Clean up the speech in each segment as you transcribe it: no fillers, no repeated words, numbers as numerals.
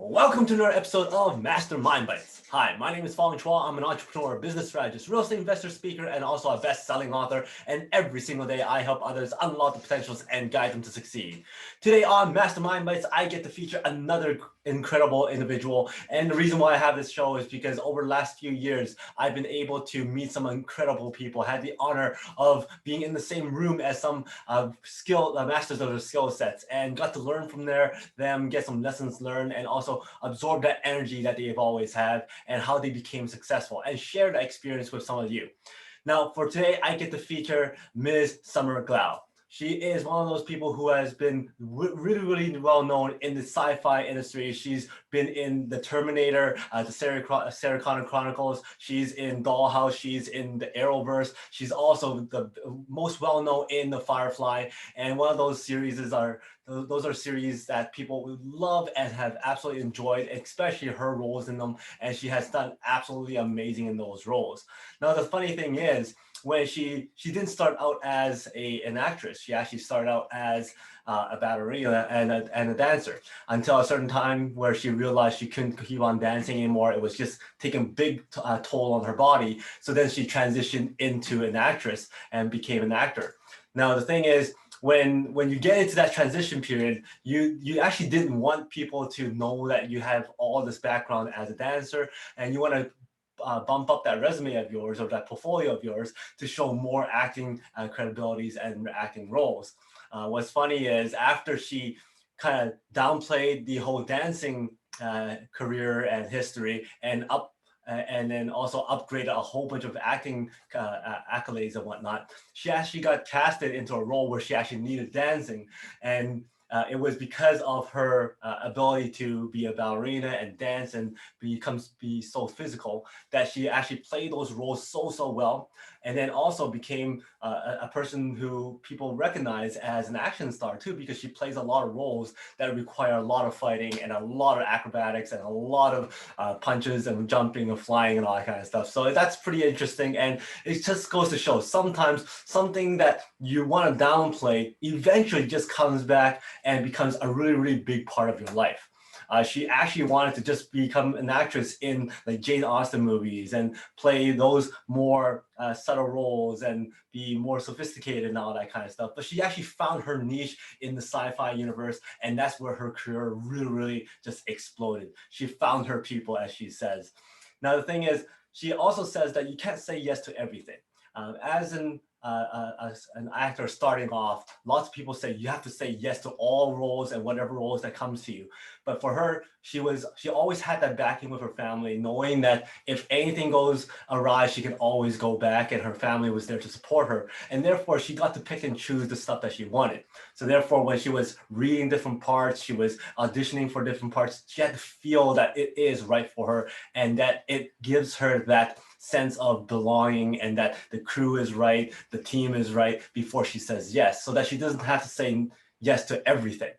Welcome to another episode of Mastermind Bites. Hi, my name is Fong. I'm an entrepreneur, business strategist, real estate investor, speaker, and also a best-selling author. And every single day, I help others unlock the potentials and guide them to succeed. Today on Mastermind Bites, I get to feature another incredible individual. And the reason why I have this show is because over the last few years, I've been able to meet some incredible people. I had the honor of being in the same room as some masters of their skill sets, and got to learn from them, get some lessons learned, and also absorb that energy that they've always had and how they became successful, and share that experience with some of you. Now, for today, I get to feature Ms. Summer Glau. She is one of those people who has been really well known in the sci-fi industry. She's been in the Terminator, the Sarah Connor Chronicles. She's in Dollhouse. She's in the Arrowverse. She's also the most well known in the Firefly. And one of those series are series that people would love and have absolutely enjoyed, especially her roles in them. And she has done absolutely amazing in those roles. Now, the funny thing is, when she didn't start out as an actress. She actually started out as a ballerina and a dancer, until a certain time where she realized she couldn't keep on dancing anymore. It was just taking a big toll on her body. So then she transitioned into an actress and became an actor. Now, the thing is, when you get into that transition period, you actually didn't want people to know that you have all this background as a dancer, and you want to bump up that resume of yours or that portfolio of yours to show more acting credibilities and acting roles. What's funny is, after she kind of downplayed the whole dancing career and history, and then also upgraded a whole bunch of acting accolades and whatnot, she actually got casted into a role where she actually needed dancing. And it was because of her ability to be a ballerina and dance and be so physical, that she actually played those roles so well, and then also became a person who people recognize as an action star too, because she plays a lot of roles that require a lot of fighting and a lot of acrobatics and a lot of punches and jumping and flying and all that kind of stuff. So that's pretty interesting, and it just goes to show sometimes something that you want to downplay eventually just comes back and becomes a really big part of your life. She actually wanted to just become an actress in like Jane Austen movies and play those more subtle roles and be more sophisticated and all that kind of stuff. But she actually found her niche in the sci-fi universe, and that's where her career really just exploded. She found her people, as she says. Now, the thing is, she also says that you can't say yes to everything. As an actor starting off, lots of people say you have to say yes to all roles and whatever roles that comes to you. But for her, she always had that backing with her family, knowing that if anything goes awry, she can always go back, and her family was there to support her. And therefore, she got to pick and choose the stuff that she wanted. So therefore, when she was reading different parts, she was auditioning for different parts, she had to feel that it is right for her, and that it gives her that sense of belonging, and that the crew is right, the team is right, before she says yes, so that she doesn't have to say yes to everything.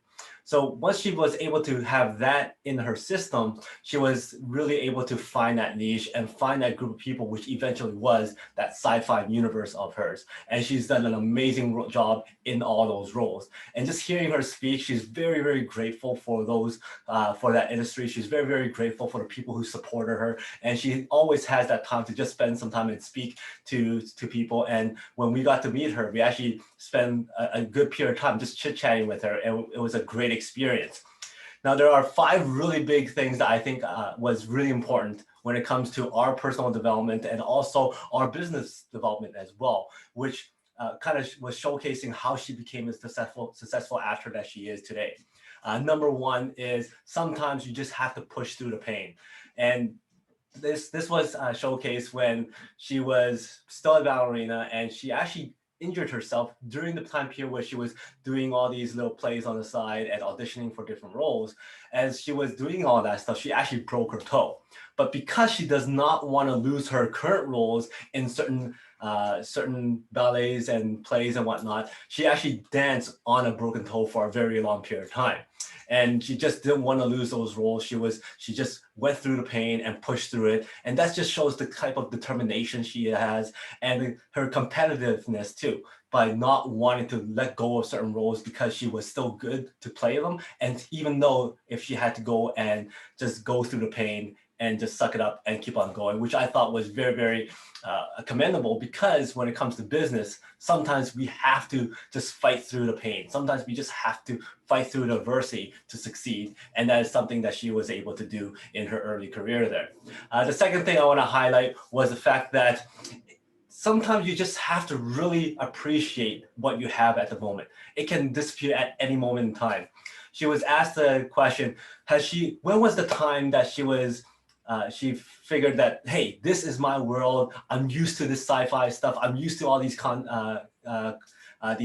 So once she was able to have that in her system, she was really able to find that niche and find that group of people, which eventually was that sci-fi universe of hers. And she's done an amazing job in all those roles. And just hearing her speak, she's very grateful for for that industry. She's very grateful for the people who supported her. And she always has that time to just spend some time and speak to people. And when we got to meet her, we actually spent a good period of time just chit-chatting with her, and it was a great experience. Now, there are 5 really big things that I think was really important when it comes to our personal development and also our business development as well, which kind of was showcasing how she became as successful actor that she is today. Number 1 is, sometimes you just have to push through the pain. And this was showcased when she was still a ballerina, and she actually injured herself during the time period where she was doing all these little plays on the side and auditioning for different roles. As she was doing all that stuff, she actually broke her toe. But because she does not want to lose her current roles in certain ballets and plays and whatnot, she actually danced on a broken toe for a very long period of time. And she just didn't want to lose those roles. She just went through the pain and pushed through it. And that just shows the type of determination she has, and her competitiveness too. by not wanting to let go of certain roles because she was still good to play them. And even though if she had to go and just go through the pain and just suck it up and keep on going, which I thought was very, very commendable, because when it comes to business, sometimes we have to just fight through the pain. Sometimes we just have to fight through the adversity to succeed. And that is something that she was able to do in her early career there. The second thing I want to highlight was the fact that sometimes you just have to really appreciate what you have at the moment. It can disappear at any moment in time. She was asked the question, when was the time that she figured that, hey, this is my world. I'm used to this sci-fi stuff. I'm used to all these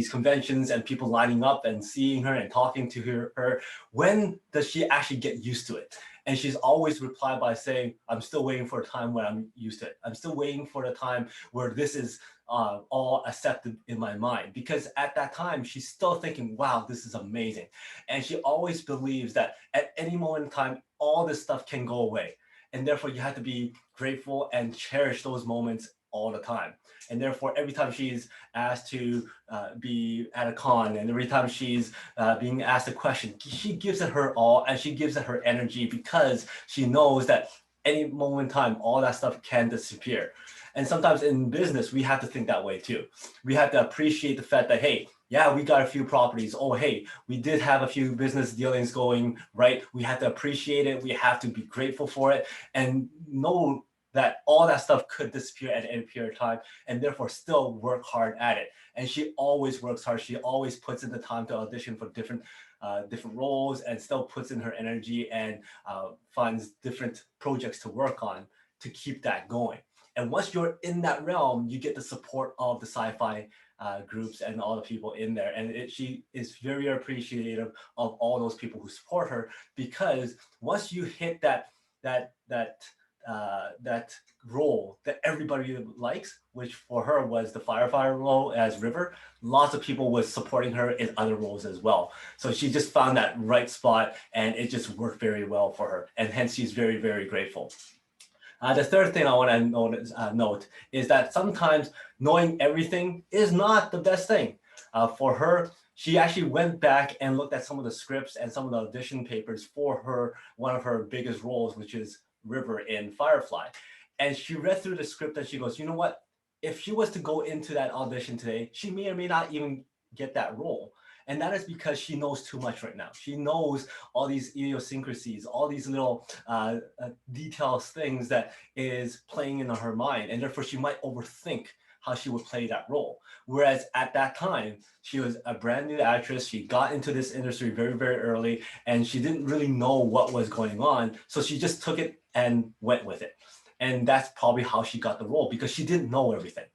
conventions and people lining up and seeing her and talking to her. When does she actually get used to it? And she's always replied by saying, I'm still waiting for a time when I'm used to it. I'm still waiting for the time where this is all accepted in my mind. Because at that time, she's still thinking, wow, this is amazing. And she always believes that at any moment in time, all this stuff can go away. And therefore, you have to be grateful and cherish those moments all the time. And therefore, every time she's asked to be at a con, and every time she's being asked a question, she gives it her all, and she gives it her energy, because she knows that any moment in time, all that stuff can disappear. And sometimes in business, we have to think that way too. We have to appreciate the fact that, hey, yeah, we got a few properties. Oh, hey, we did have a few business dealings going, right? We have to appreciate it. We have to be grateful for it and know that all that stuff could disappear at any period of time, and therefore still work hard at it. And she always works hard. She always puts in the time to audition for different roles, and still puts in her energy and finds different projects to work on to keep that going. And once you're in that realm, you get the support of the sci-fi groups and all the people in there. And she is very appreciative of all those people who support her, because once you hit that role that everybody likes, which for her was the firefighter role as River, lots of people was supporting her in other roles as well. So she just found that right spot, and it just worked very well for her. And hence she's very, very grateful. The third thing I want to note is that sometimes knowing everything is not the best thing. For her, she actually went back and looked at some of the scripts and some of the audition papers for one of her biggest roles, which is River in Firefly. And she read through the script and she goes, you know what? If she was to go into that audition today, she may or may not even get that role. And that is because she knows too much right now. She knows all these idiosyncrasies, all these little details, things that is playing in her mind. And therefore, she might overthink how she would play that role. Whereas at that time, she was a brand new actress. She got into this industry very, very early, and she didn't really know what was going on. So she just took it and went with it. And that's probably how she got the role, because she didn't know everything.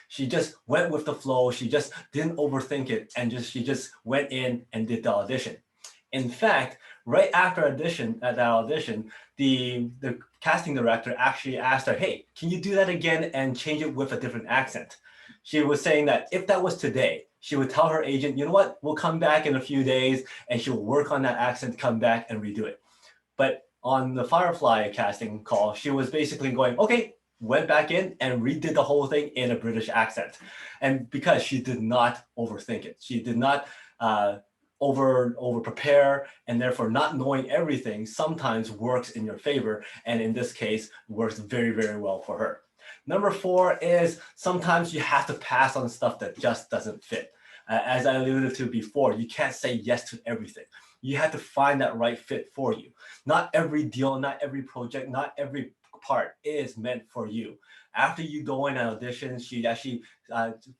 She just went with the flow. She just didn't overthink it, and she just went in and did the audition. In fact, right after that audition, the casting director actually asked her, hey, can you do that again and change it with a different accent? She was saying that if that was today, she would tell her agent, you know what, we'll come back in a few days, and she'll work on that accent, come back and redo it. But on the Firefly casting call, she was basically going, okay, went back in and redid the whole thing in a British accent. And because she did not overthink it, she did not over prepare, and therefore not knowing everything sometimes works in your favor. And in this case, works very, very well for her. Number 4 is sometimes you have to pass on stuff that just doesn't fit. As I alluded to before, you can't say yes to everything. You have to find that right fit for you. Not every deal, not every project, not every part is meant for you. After you go in an audition, she actually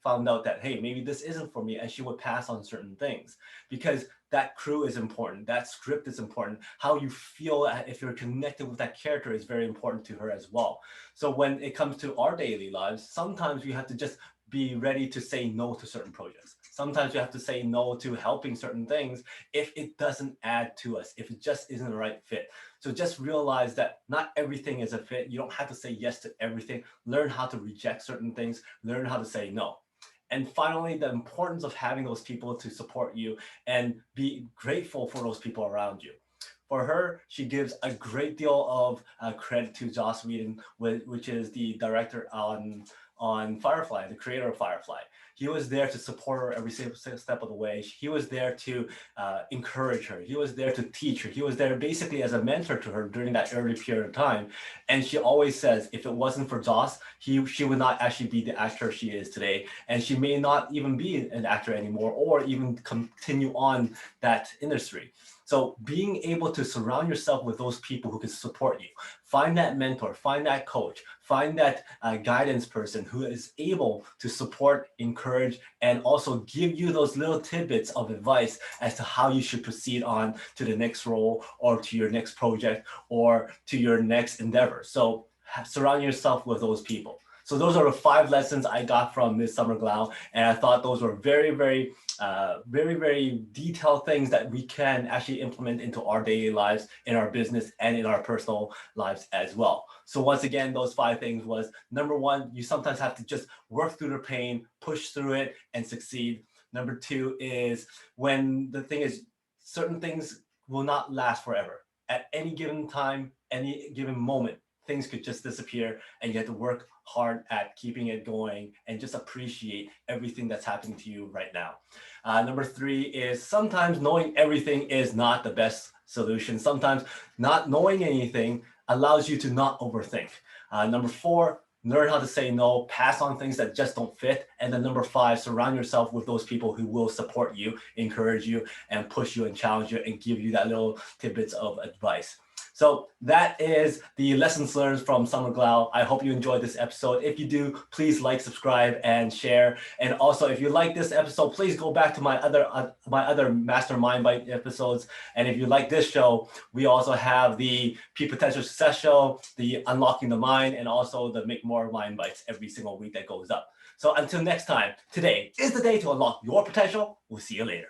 found out that, hey, maybe this isn't for me, and she would pass on certain things, because that crew is important, that script is important, how you feel if you're connected with that character is very important to her as well. So when it comes to our daily lives, sometimes we have to just be ready to say no to certain projects. Sometimes you have to say no to helping certain things if it doesn't add to us, if it just isn't the right fit. So just realize that not everything is a fit. You don't have to say yes to everything. Learn how to reject certain things. Learn how to say no. And finally, the importance of having those people to support you and be grateful for those people around you. For her, she gives a great deal of credit to Joss Whedon, which is the director on on Firefly, the creator of Firefly. He was there to support her every single step of the way. He was there to encourage her. He was there to teach her. He was there basically as a mentor to her during that early period of time. And she always says, if it wasn't for Joss, she would not actually be the actor she is today. And she may not even be an actor anymore or even continue on that industry. So being able to surround yourself with those people who can support you, find that mentor, find that coach, find that guidance person who is able to support, encourage, and also give you those little tidbits of advice as to how you should proceed on to the next role or to your next project or to your next endeavor. So surround yourself with those people. So those are the 5 lessons I got from Miss Summer Glau, and I thought those were very, very detailed things that we can actually implement into our daily lives, in our business, and in our personal lives as well. So once again, those 5 things was, number 1, you sometimes have to just work through the pain, push through it, and succeed. Number 2 is, when the thing is, certain things will not last forever. At any given time, any given moment, things could just disappear, and you have to work hard at keeping it going and just appreciate everything that's happening to you right now. Number 3 is, sometimes knowing everything is not the best solution. Sometimes not knowing anything allows you to not overthink. Number 4, learn how to say no, pass on things that just don't fit. And then number 5, surround yourself with those people who will support you, encourage you, and push you and challenge you and give you that little tidbits of advice. So that is the lessons learned from Summer Glau. I hope you enjoyed this episode. If you do, please like, subscribe, and share. And also, if you like this episode, please go back to my other Mastermind Bite episodes. And if you like this show, we also have the Peak Potential Success Show, the Unlocking the Mind, and also the Make More Mind Bites every single week that goes up. So until next time, today is the day to unlock your potential. We'll see you later.